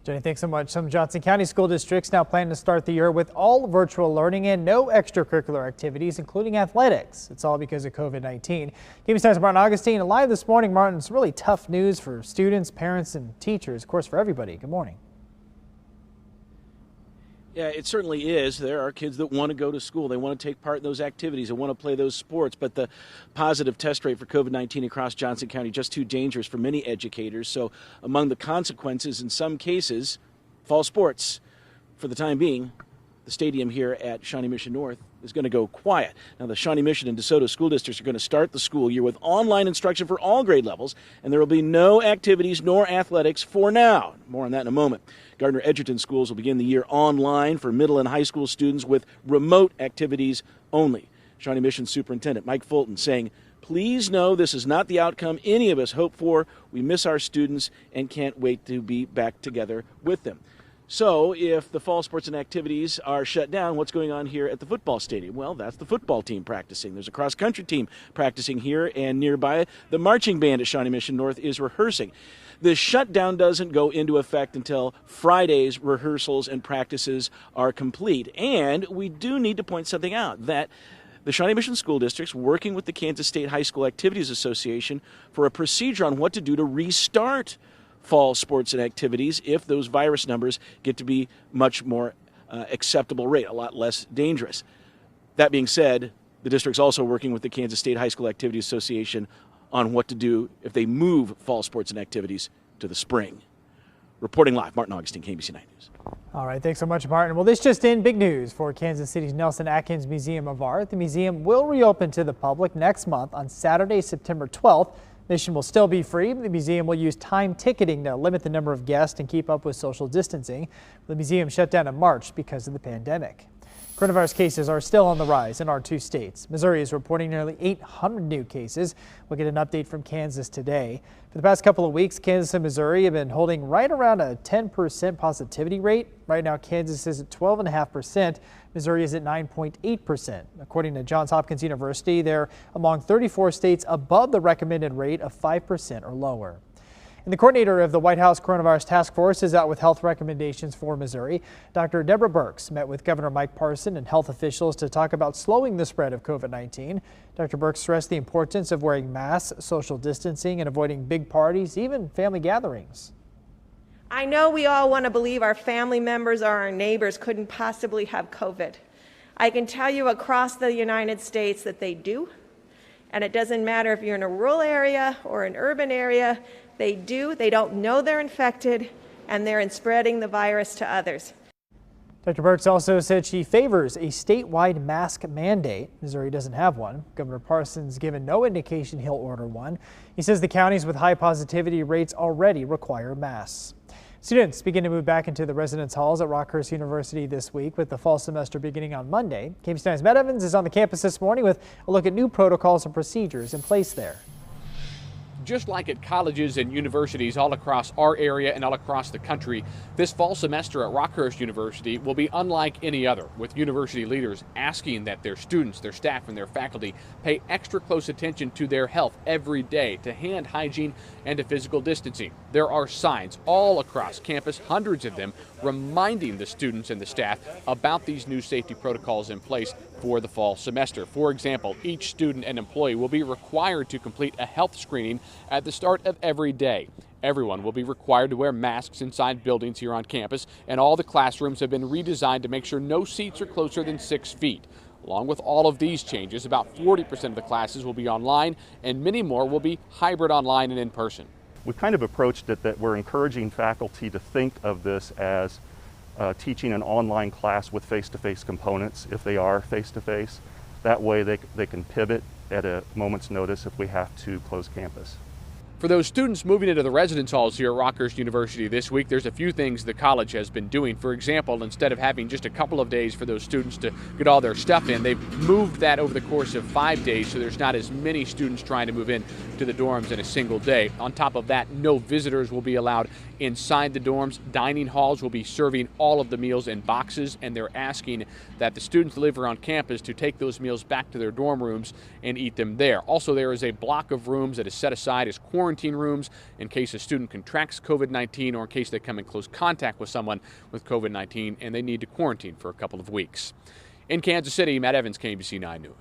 Jenny, thanks so much. Some Johnson County school districts now plan to start the year with all virtual learning and no extracurricular activities, including athletics. It's all because of COVID-19. KBS 9's Martin Augustine live this morning. Martin, it's really tough news for students, parents, and teachers, of course, for everybody. Good morning. Yeah, it certainly is. There are kids that want to go to school. They want to take part in those activities. They want to play those sports. But the positive test rate for COVID-19 across Johnson County just too dangerous for many educators. So among the consequences, in some cases, fall sports. For the time being, the stadium here at Shawnee Mission North is going to go quiet. Now, the Shawnee Mission and DeSoto school districts are going to start the school year with online instruction for all grade levels, and there will be no activities nor athletics for now. More on that in a moment. Gardner Edgerton schools will begin the year online for middle and high school students with remote activities only. Shawnee Mission Superintendent Mike Fulton saying, "Please know this is not the outcome any of us hope for. We miss our students and can't wait to be back together with them." So if the fall sports and activities are shut down, what's going on here at the football stadium? Well, that's the football team practicing. There's a cross-country team practicing here, and nearby the marching band at Shawnee Mission North is rehearsing. The shutdown doesn't go into effect until Friday's rehearsals and practices are complete. And we do need to point something out, that the Shawnee Mission School District's working with the Kansas State High School Activities Association for a procedure on what to do to restart fall sports and activities if those virus numbers get to be much more acceptable rate, a lot less dangerous. That being said, the district's also working with the Kansas State High School Activities Association on what to do if they move fall sports and activities to the spring. Reporting live, Martin Augustine, KBC 9 News. All right, thanks so much, Martin. Well, this just in, big news for Kansas City's Nelson Atkins Museum of Art. The museum will reopen to the public next month on Saturday, September 12th. Admission will still be free. The museum will use time ticketing to limit the number of guests and keep up with social distancing. The museum shut down in March because of the pandemic. Coronavirus cases are still on the rise in our two states. Missouri is reporting nearly 800 new cases. We'll get an update from Kansas today. For the past couple of weeks, Kansas and Missouri have been holding right around a 10% positivity rate. Right now, Kansas is at 12.5%. Missouri is at 9.8%. According to Johns Hopkins University, they're among 34 states above the recommended rate of 5% or lower. And the coordinator of the White House Coronavirus Task Force is out with health recommendations for Missouri. Dr. Deborah Birx met with Governor Mike Parson and health officials to talk about slowing the spread of COVID-19. Dr. Birx stressed the importance of wearing masks, social distancing, and avoiding big parties, even family gatherings. I know we all want to believe our family members or our neighbors couldn't possibly have COVID. I can tell you across the United States that they do. And it doesn't matter if you're in a rural area or an urban area, they do. They don't know they're infected, and they're spreading the virus to others. Dr. Birx also said she favors a statewide mask mandate. Missouri doesn't have one. Governor Parson's given no indication he'll order one. He says the counties with high positivity rates already require masks. Students begin to move back into the residence halls at Rockhurst University this week, with the fall semester beginning on Monday. KBC 9's Matt Evans is on the campus this morning with a look at new protocols and procedures in place there. Just like at colleges and universities all across our area and all across the country, this fall semester at Rockhurst University will be unlike any other, with university leaders asking that their students, their staff, and their faculty pay extra close attention to their health every day, to hand hygiene and to physical distancing. There are signs all across campus, hundreds of them, reminding the students and the staff about these new safety protocols in place for the fall semester. For example, each student and employee will be required to complete a health screening at the start of every day. Everyone will be required to wear masks inside buildings here on campus, and all the classrooms have been redesigned to make sure no seats are closer than 6 feet. Along with all of these changes, about 40% of the classes will be online, and many more will be hybrid online and in person. We kind of approached it that we're encouraging faculty to think of this as teaching an online class with face-to-face components if they are face-to-face. That way they can pivot at a moment's notice if we have to close campus. For those students moving into the residence halls here at Rockhurst University this week, there's a few things the college has been doing. For example, instead of having just a couple of days for those students to get all their stuff in, they've moved that over the course of 5 days, so there's not as many students trying to move in to the dorms in a single day. On top of that, no visitors will be allowed inside the dorms. Dining halls will be serving all of the meals in boxes, and they're asking that the students that live around campus to take those meals back to their dorm rooms and eat them there. Also, there is a block of rooms that is set aside as quarantine quarantine rooms in case a student contracts COVID-19 or in case they come in close contact with someone with COVID-19 and they need to quarantine for a couple of weeks. In Kansas City, Matt Evans, KMBC 9 News.